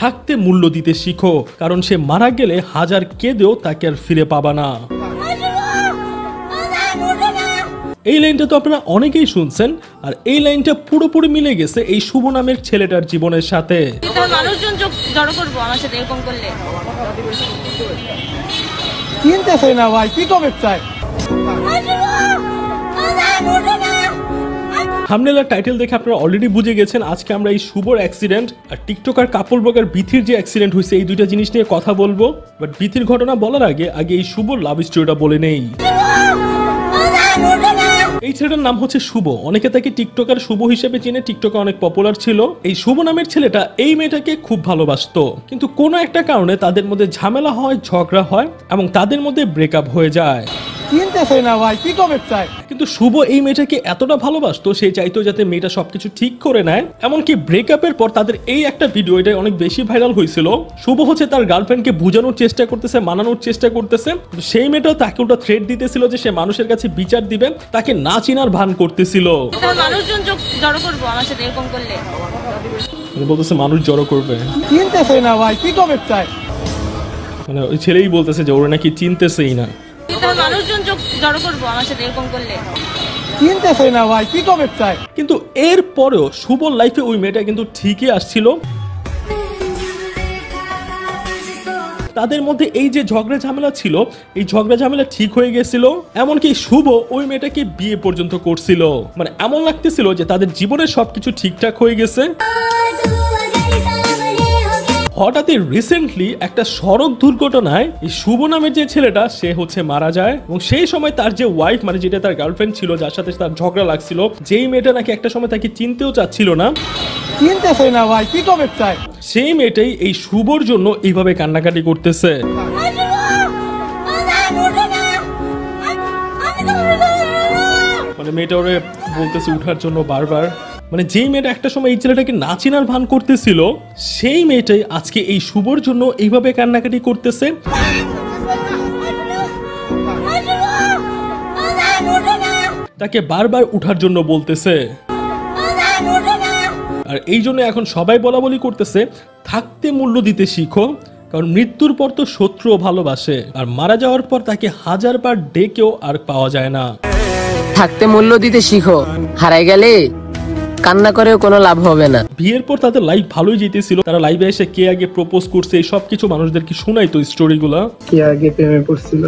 থাকতে মূল্য দিতে শিখো, কারণ সে মারা গেলে হাজার কেঁদেও তাকে আর ফিরে পাবা না। এই লাইনটা তো আপনারা অনেকেই শুনছেন, আর এই লাইনটা পুরোপুরি মিলে গেছে এই শুভ নামের ছেলেটার জীবনের সাথে। মানুষজন জড়ো করবো আমার সাথে এরকম করলে চিনতেছে না ভাই, কি কবে চাই। থাম্বনেল টাইটেল দেখে আপনারা অলরেডি বুঝে গেছেন আজকে আমরা এই শুভর অ্যাক্সিডেন্ট আর টিকটকার কাপল ব্লগার বিথির যে অ্যাক্সিডেন্ট হয়েছে এই দুইটা জিনিস নিয়ে কথা বলবো। বাট বিথির ঘটনা বলার আগে এই শুভর লাভ স্টোরিটা বলে নেই। এই ছেলেটার নাম হচ্ছে শুভ, অনেকে তাকে টিকটকার শুভ হিসেবে চিনে, টিকটকে অনেক পপুলার ছিল। এই শুভ নামের ছেলেটা এই মেয়েটাকে খুব ভালোবাসতো, কিন্তু কোনো একটা কারণে তাদের মধ্যে ঝামেলা হয়, ঝগড়া হয় এবং তাদের মধ্যে ব্রেকআপ হয়ে যায়। চিনতেছে না ভাই, কি কবে চাই। কিন্তু শুভ এই মেয়েটাকে এতটা ভালোবাসতো, সে চাইতো যাতে মেয়েটা সবকিছু ঠিক করে নেয়। এমনকি ব্রেকআপের পর তাদের এই একটা ভিডিও এটা অনেক বেশি ভাইরাল হয়েছিল। শুভ হচ্ছে তার গার্লফ্রেন্ডকে বোঝানোর চেষ্টা করতেছে, মানানোর চেষ্টা করতেছে, সেই মেয়েটাও তাকে ওটা থ্রেট দিতেছিল যে সে মানুষের কাছে বিচার দিবে, তাকে না চিনার ভান করতেছিল। মানুষজন জড়ো করবো আমার সাথে এরকম করলে বলতেছে মানুষ জড়ো করবে, চিনতেছে না ভাই, কি কবে চাই। মানে ওই ছেলেই বলতেছে যে ওরা নাকি চিনতেছেই না। মানুষজন জড়ো করবো আমার সাথে এরকম করলে চিনতেছে না ভাই, কি কবে চাই। কিন্তু এর পরেও শুভর লাইফে ওই মেয়েটা কিন্তু ঠিকই আসছিল। তাদের মধ্যে এই যে ঝগড়া ঝামেলা ছিল, এই ঝগড়া ঝামেলা ঠিক হয়ে গেছিল। এমনকি শুভ ওই মেয়েটাকে বিয়ে পর্যন্ত করছিল। মানে এমন লাগতেছিল যে তাদের জীবনের সবকিছু ঠিকঠাক হয়ে গেছে। হঠাৎই রিসেন্টলি একটা সড়ক দুর্ঘটনায় এই শুভ নামের যে ছেলেটা সে হচ্ছে মারা যায়, এবং সেই সময় তার যে ওয়াইফ, মানে যেটা তার গার্লফ্রেন্ড ছিল, যার সাথে তার ঝগড়া লাগছিল, যেই মেয়েটা নাকি একটা সময় তাকে চিনতেও চাচ্ছিল না, চিনতেছে না ভাই, কি কবে চাই, সেই মেয়েটাই এই শুভর জন্য এইভাবে কান্নাকাটি করতেছে। মানে মেয়েটা ওরে বলতেছে উঠার জন্য বারবার। মানে যেই মেয়েটা একটা সময় এই ছেলেটাকে না চেনার ভান করতেছিল, সেই মেয়েটাই আজকে এই শুভর জন্য এইভাবে কান্নাকাটি করতেছে। তাকে বারবার উঠার জন্য বলতেছে, আর এই জন্য এখন সবাই বলা বলি করতেছে থাকতে মূল্য দিতে শিখো, কারণ মৃত্যুর পর তো শত্রুও ভালোবাসে, আর মারা যাওয়ার পর তাকে হাজারবার ডেকেও আর পাওয়া যায় না। থাকতে মূল্য দিতে শিখো, হারাই গেলে কান্না করেও কোনো লাভ হবে না। বিয়ের পর তাদের লাইফ ভালোই যেতেছিল, তারা লাইভে এসে কে আগে প্রপোজ করছে এই সব কিছু মানুষদেরকে শোনাইতো স্টোরিগুলা। কে আগে প্রেমে পড়ছিল,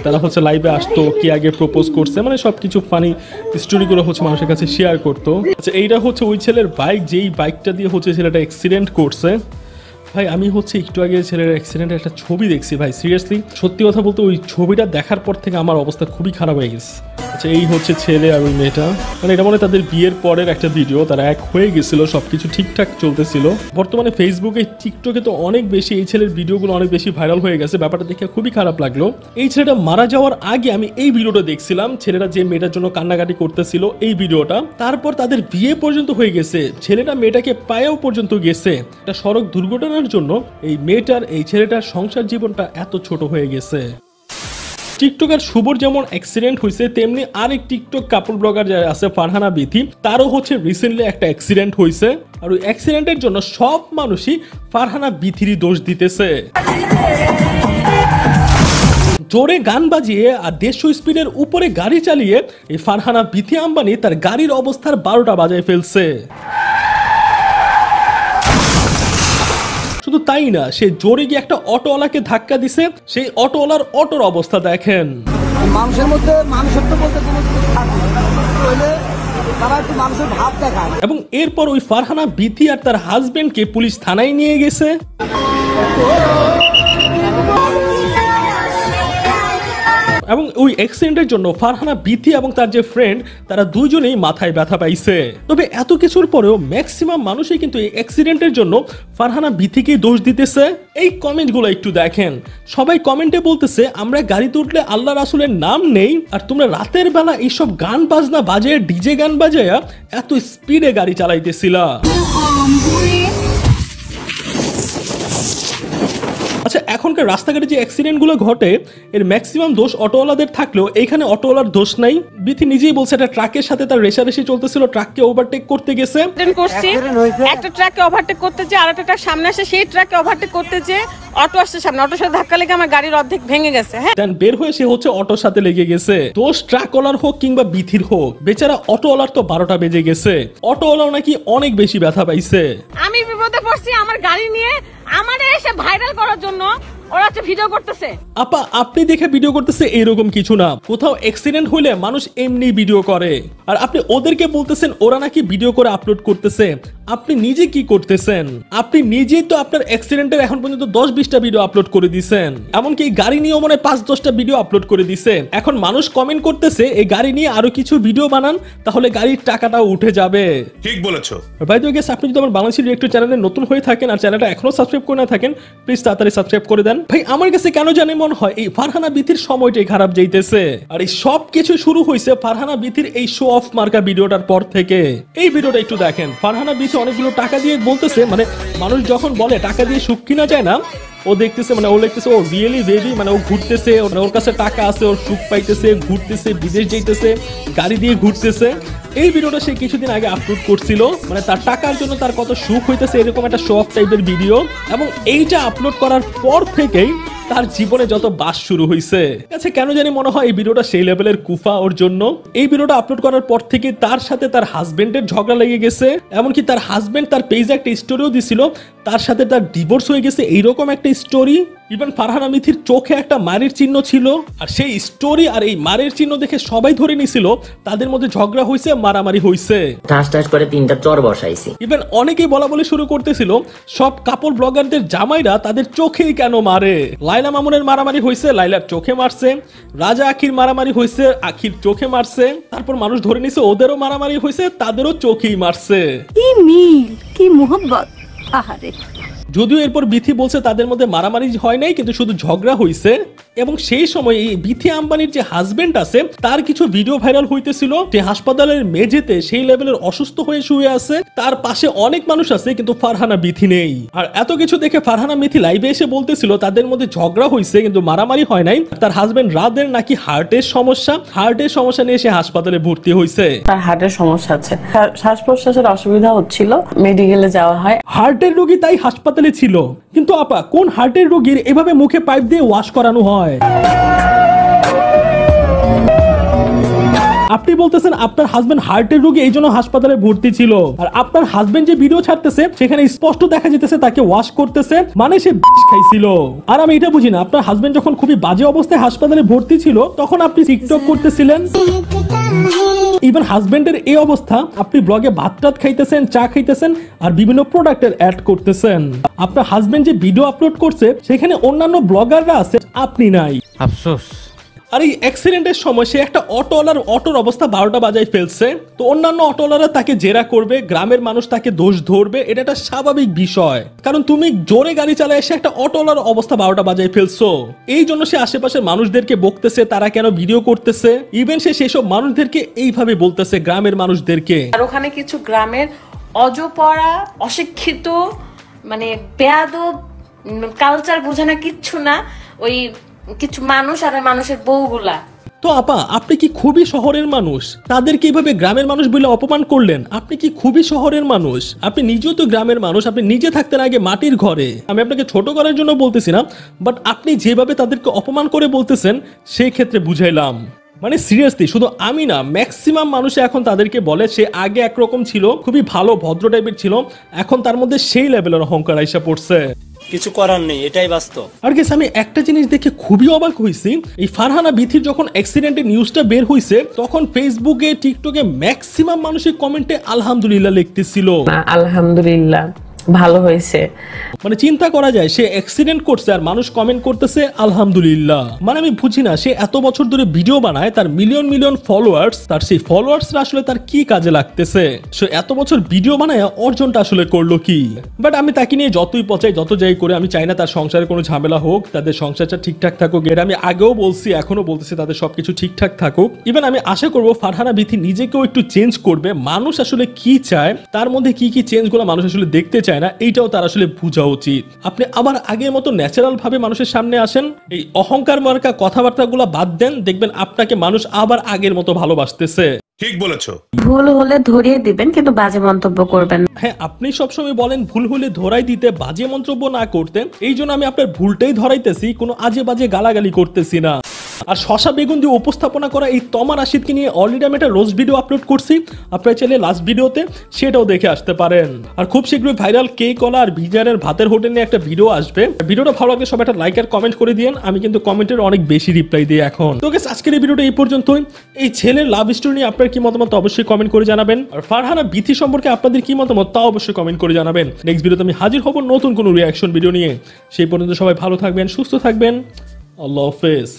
তারা হচ্ছে লাইভে আসতো, কে আগে প্রপোজ করছে, মানে সবকিছু ফানি স্টোরিগুলো হচ্ছে মানুষের কাছে শেয়ার করতো। আচ্ছা, এইটা হচ্ছে ওই ছেলের বাইক, যেই বাইকটা দিয়ে হচ্ছে ছেলেটা অ্যাক্সিডেন্ট করছে। ভাই আমি হচ্ছে একটু আগে ছেলের অ্যাক্সিডেন্টের একটা ছবি দেখছি ভাই, সিরিয়াসলি সত্যি কথা বলতে ওই ছবিটা দেখার পর থেকে আমার অবস্থা খুবই খারাপ হয়ে গেছে। আচ্ছা, এই হচ্ছে ছেলে আর ওই মেয়েটা, মানে এটা মনে তাদের বিয়ের পরের একটা ভিডিও, তারা এক হয়ে গেছিল, সবকিছু ঠিকঠাক চলতেছিল। বর্তমানে ফেসবুকে, টিকটকে তো অনেক বেশি এই ছেলের ভিডিওগুলো অনেক বেশি ভাইরাল হয়ে গেছে, ব্যাপারটা দেখে খুবই খারাপ লাগলো। এই ছেলেটা মারা যাওয়ার আগে আমি এই ভিডিওটা দেখছিলাম, ছেলেটা যে মেয়েটার জন্য কান্নাকাটি করতেছিল এই ভিডিওটা। তারপর তাদের বিয়ে পর্যন্ত হয়ে গেছে, ছেলেটা মেয়েটাকে পায়েও পর্যন্ত গেছে। একটা সড়ক দুর্ঘটনার জন্য এই মেয়েটার, এই ছেলেটার সংসার জীবনটা এত ছোট হয়ে গেছে। টিকটকার শুভর যেমন অ্যাক্সিডেন্ট হয়েছে, তেমনি আরেক টিকটক কাপল ব্লগার যারা আছে ফারহানা বিথি, তারও হচ্ছে রিসেন্টলি একটা অ্যাক্সিডেন্ট হয়েছে। আর ওই অ্যাক্সিডেন্টের জন্য সব মানুষই ফারহানা বিথিরই দোষ দিতেছে। জোরে গান বাজিয়ে আর 150 স্পিডের উপরে গাড়ি চালিয়ে এই ফারহানা বিথি আম্বানি তার গাড়ির অবস্থার 12টা বাজায় ফেলছে। শুধু তাই না, সে জোরে গিয়ে একটা অটোওয়ালাকে ধাক্কা দিছে, সেই অটোওয়ালার অটোর অবস্থা দেখেন। মানুষের মধ্যে মানুষত্ব বলতে কোনো কিছু থাকে না, তারা একটু মানুষের ভাব দেখায়। এবং এরপর ওই ফারহানা বিথি আর তার হাজবেন্ডকে পুলিশ থানায় নিয়ে গেছে। এবং ওই অ্যাক্সিডেন্টের জন্য ফারহানা বিথি এবং তার যে ফ্রেন্ড, তারা দুইজনেই মাথায় ব্যথা পাইছে। তবে এত কিছুর পরেও ম্যাক্সিমাম মানুষই কিন্তু এই অ্যাক্সিডেন্টের জন্য ফারহানা বিথিকে দোষ দিতেছে। এই কমেন্টগুলো একটু দেখেন, সবাই কমেন্টে বলতেছে আমরা গাড়িতে উঠলে আল্লাহ রাসূলের নাম নেই, আর তোমরা রাতের বেলা এইসব গান বাজনা বাজে, ডিজে গান বাজায়া এত স্পিডে গাড়ি চালাইতেছিলা। আচ্ছা, এখনকার রাস্তাঘাটে যে অ্যাক্সিডেন্ট গুলো ঘটে এর ম্যাক্সিমাম দোষ অটোওয়ালাদের থাকলেও এইখানে অটোওয়ালার দোষ নাই। বিথি নিজেই বলছে একটা ট্রাকের সাথে তার রেষারেষি চলতেছিল, ট্রাককে ওভারটেক করতে গেছে, করছি একটা ট্রাককে ওভারটেক করতে যে আর একটা ট্রাক সামনে আসে, সেই ট্রাককে ওভারটেক করতে যে অটো আসছে সামনে, অটোর সাথে ধাক্কা লেগে আমার গাড়ির অর্ধেক ভেঙে গেছে। হ্যাঁ, দেন বের হয়ে সে হচ্ছে অটোর সাথে লেগে গেছে। দোষ ট্রাকওয়ালার হোক কিংবা বিথির হোক, বেচারা অটোওয়ালার তো 12টা বেজে গেছে। অটোওয়ালাও নাকি অনেক বেশি ব্যথা পাইছে। আমি বিপদে পড়ছি, আমার গাড়ি নিয়ে আমাদের এসে ভাইরাল করার জন্য ওরা হচ্ছে ভিডিও করতেছে। আপা, আপনি দেখে ভিডিও করতেছে এরকম কিছু না। কোথাও অ্যাক্সিডেন্ট হইলে মানুষ এমনি ভিডিও করে, আর আপনি ওদেরকে বলতেছেন ওরা নাকি ভিডিও করে আপলোড করতেছে। আপনি নিজে কি করতেছেন? আপনি নিজেই তো আপনার অ্যাক্সিডেন্টের এখন পর্যন্ত 10-20টা ভিডিও আপলোড করে দিয়েছেন, এমনকি এই গাড়ি নিয়ে মনে হয় 5-10টা ভিডিও আপলোড করে দিছে। এখন মানুষ কমেন্ট করতেছে এই গাড়ি নিয়ে আরো কিছু ভিডিও বানান, তাহলে গাড়ির টাকাটাও উঠে যাবে। ঠিক বলেছো। বাই দ্য ওয়ে গাইস, আপনি যদি আমার বাংলাদেশি রিয়েক্টর চ্যানেলে নতুন হয়ে থাকেন আর চ্যানেলটা এখনো সাবস্ক্রাইব করে না থাকেন, প্লিজ তাড়াতাড়ি সাবস্ক্রাইব করে দেন। ভাই, আমার কাছে কেন জানে মনে হয় এই ফারহানা বিথির সময়টাই খারাপ যাইতেছে, আর এই সব কিছু শুরু হয়েছে ফারহানা বিথির এই শো অফ মার্কা ভিডিওটার পর থেকে। এই ভিডিওটা একটু দেখেন। ফারহানা বিথি অনেকগুলো টাকা দিয়ে বলতেছে, মানে মানুষ যখন বলে টাকা দিয়ে সুখ কিনা যায় না, ও দেখতেছে, মানে ও লিখতেছে ও রিয়েলি বেবি, মানে ও ঘুরতেছে, ওর কাছে টাকা আছে, ওর সুখ পাইতেছে, ঘুরতেছে, বিদেশ যাইতেছে, গাড়ি দিয়ে ঘুরতেছে। এই ভিডিওটা সে কিছুদিন আগে আপলোড করছিল, মানে তার টাকার জন্য তার কত সুখ হইতেছে এরকম একটা শো অফ টাইপের ভিডিও। এবং এইটা আপলোড করার পর থেকেই তার জীবনে যত বাস শুরু হয়েছে। আচ্ছা, কেন জানি মনে হয় এই ভিডিওটা সেই লেভেলের কুফা ওর জন্য। এই ভিডিওটা আপলোড করার পর থেকে তার সাথে তার হাজবেন্ডের ঝগড়া লেগে গেছে, এমনকি তার হাজবেন্ড তার পেজে একটা স্টোরিও দিছিল, তার সাথে তার ডিভোর্স হয়ে গেছে, এইরকম একটা স্টোরি। ইভেন ফারহানা বিথির চোখে একটা মারের চিহ্ন ছিল, আর সেই স্টোরি আর এই মারের চিহ্ন দেখে সবাই ধরে নিছিল তাদের মধ্যে ঝগড়া হয়েছে, মারামারি হয়েছে। ঠাস ঠাস করে 3টা চর বসাইছি। ইভেন অনেকেই বলা বলে শুরু করতেছিল সব কাপড় ব্লগারদের জামাইরা তাদের চোখেই কেন মারে। লাইলা মামুনের মারামারি হয়েছে, লাইলার চোখে মারছে। রাজা আখির মারামারি হয়েছে, আখির চোখে মারছে। তারপর মানুষ ধরে নিছে ওদেরও মারামারি হয়েছে, তাদেরও চোখেই মারছে। কি মিল, কি মোহব্বত। আহারে, যদিও এরপর বিথি বলছে তাদের মধ্যে মারামারি হয় নাই, কিন্তু শুধু ঝগড়া হয়েছে। এবং সেই সময় এই বিথি আম্বানির যে হাজবেন্ড আছে তার কিছু ভিডিও ভাইরাল হইতেছিল, যে হাসপাতালের মেঝেতে সেই লেভেলের অসুস্থ হয়ে শুয়ে আছে, তার পাশে অনেক মানুষ আছে কিন্তু ফারহানা বিথি নেই। আর এত কিছু দেখে ফারহানা বিথি লাইভে এসে বলতেছিল তাদের মধ্যে ঝগড়া হয়েছে কিন্তু মারামারি হয় নাই। তার হাজবেন্ড রাদের নাকি হার্টের সমস্যা নিয়ে সে হাসপাতালে ভর্তি হয়েছে। তার হার্টের সমস্যা আছে, শ্বাস প্রশ্বাসের অসুবিধা হচ্ছিল, মেডিকেলে যাওয়া হয়। হার্টের রোগী তাই হাসপাতালে ছিল, কিন্তু আপা কোন হার্টের রোগীর এভাবে মুখে পাইপ দিয়ে ওয়াশ করানো হয়? আপনি বলতেছেন আপনার হাজবেন্ড হার্টের রোগী এই জন্য হাসপাতালে ভর্তি ছিল, আর আপনার হাজবেন্ড যে ভিডিও ছাড়তেছে সেখানে স্পষ্ট দেখা যেতেছে তাকে ওয়াশ করতেছে, মানে সে বিষ খাইছিল। আর আমি এটা বুঝি না, আপনার হাজবেন্ড যখন খুবই বাজে অবস্থায় হাসপাতালে ভর্তি ছিল তখন আপনি টিকটক করতেছিলেন। ইভেন হাজবেন্ডের এই অবস্থা, আপনি ব্লগে ভাত টাত খাইতেছেন, চা খাইতেছেন, আর বিভিন্ন প্রোডাক্টের অ্যাড করতেছেন। আপনার হাজবেন্ড যে ভিডিও আপলোড করছে সেখানে অন্যান্য ব্লগাররা আছে, আপনি নাই। আফসোস। আর এই অ্যাক্সিডেন্টের সময় সে একটা অটোওয়ালার অটোর অবস্থা 12টা বাজায় ফেলছে, তো অন্যান্য অটোওয়ালারা তাকে জেরা করবে, গ্রামের মানুষ তাকে দোষ ধরবে, এটা একটা স্বাভাবিক বিষয়। কারণ তুমি জোরে গাড়ি চালায় এসে একটা অটোওয়ালার অবস্থা 12টা বাজায় ফেলছো, এই জন্য সে আশেপাশের মানুষদেরকে বকতেছে তারা কেন ভিডিও করতেছে। ইভেন সে সেসব মানুষদেরকে এইভাবে বলতেছে, গ্রামের মানুষদেরকে। আর ওখানে কিছু গ্রামের অজপড়া, অশিক্ষিত, মানে বেয়াদব, কালচার বোঝে না, কিচ্ছু না, ওই কিছু মানুষ আর মানুষের বউগুলা। তো আপা, আপনি কি খুবই শহরের মানুষ, তাদেরকে এইভাবে গ্রামের মানুষ বলে অপমান করলেন? আপনি কি খুবই শহরের মানুষ? আপনি নিজেও তো গ্রামের মানুষ, আপনি নিজে থাকতেন আগে মাটির ঘরে। আমি আপনাকে ছোট করার জন্য বলতেছি না, বাট আপনি যেভাবে তাদেরকে অপমান করে বলতেছেন সেই ক্ষেত্রে বুঝাইলাম। মানে সিরিয়াসলি, শুধু আমি না, ম্যাক্সিমাম মানুষ এখন তাদেরকে বলে সে আগে একরকম ছিল, খুবই ভালো ভদ্র টাইপের ছিল, এখন তার মধ্যে সেই লেভেলের অহংকার আইসা পড়ছে। কিছু করার নেই, এটাই বাস্তব। আর গেস, আমি একটা জিনিস দেখে খুবই অবাক হয়েছি, এই ফারহানা বিথির যখন অ্যাক্সিডেন্টের নিউজটা বের হয়েছে তখন ফেসবুকে, টিকটকে ম্যাক্সিমাম মানুষের কমেন্টে আলহামদুলিল্লাহ লিখতেছিল। আলহামদুলিল্লাহ, ভালো হয়েছে। মানে চিন্তা করা যায়, সে অ্যাক্সিডেন্ট করছে আর মানুষ কমেন্ট করতেছে আলহামদুলিল্লাহ। মানে আমি বুঝি না, সে এত বছর ধরে ভিডিও বানায়, তার মিলিয়ন মিলিয়ন ফলোয়ার্স, তার সেই ফলোয়ার্সরা আসলে তার কি কাজে লাগতেছে? সে এত বছর ভিডিও বানায় অর্জনটা আসলে করলো কি? বাট আমি তাকে নিয়ে যতই পচাই, যত যাই করে, আমি চাই না তার সংসারে কোনো ঝামেলা হোক, তাদের সংসারটা ঠিকঠাক থাকুক। এটা আমি আগেও বলছি, এখনো বলতেছি, তাদের সবকিছু ঠিকঠাক থাকুক। ইভেন আমি আশা করবো ফারহানা বিথি নিজেকেও একটু চেঞ্জ করবে। মানুষ আসলে কি চায়, তার মধ্যে কি কি চেঞ্জ গুলো মানুষ আসলে দেখতে চায় চায় না, এইটাও তার আসলে বোঝা উচিত। আপনি আবার আগের মতো ন্যাচারাল ভাবে মানুষের সামনে আসেন, এই অহংকার মার্কা কথাবার্তাগুলো বাদ দেন, দেখবেন আপনাকে মানুষ আবার আগের মতো ভালোবাসতেছে। ঠিক বলেছো। ভুল হলে ধরিয়ে দিবেন, কিন্তু বাজে মন্তব্য করবেন না। হ্যাঁ, আপনি সবসময় বলেন ভুল হলে ধরাই দিতে, বাজে মন্তব্য না করতে। এই জন্য আমি আপনার ভুলটাই ধরাইতেছি, কোনো আজে বাজে গালাগালি করতেছি না। আর শশা বেগুন দিয়ে উপস্থাপনা করা এই তমা রাশিদকে নিয়ে অলরেডি আমি একটা রোজ ভিডিও আপলোড করছি, আপনারা চাইলে লাস্ট ভিডিওতে সেটাও দেখে আসতে পারেন। আর খুব শীঘ্রই ভাইরাল কে কলা আর ভিজারের ভাতের হোটেল নিয়ে একটা ভিডিও আসবে। ভিডিওটা ভালো লাগলে সবাই একটা লাইক আর কমেন্ট করে দিন, আমি কিন্তু কমেন্টের অনেক বেশি রিপ্লাই দিই এখন। তো গাইস, আজকের এই ভিডিওটা এই পর্যন্তই। এই ছেলের লাভ স্টোরি নিয়ে আপনার কি মতামত অবশ্যই কমেন্ট করে জানাবেন, আর ফারহানা বিথি সম্পর্কে আপনাদের কি মতামত তা অবশ্যই কমেন্ট করে জানাবেন। নেক্সট ভিডিওতে আমি হাজির হব নতুন কোনো রিয়াকশন ভিডিও নিয়ে। সেই পর্যন্ত সবাই ভালো থাকবেন, সুস্থ থাকবেন। আল্লাহ হাফেজ।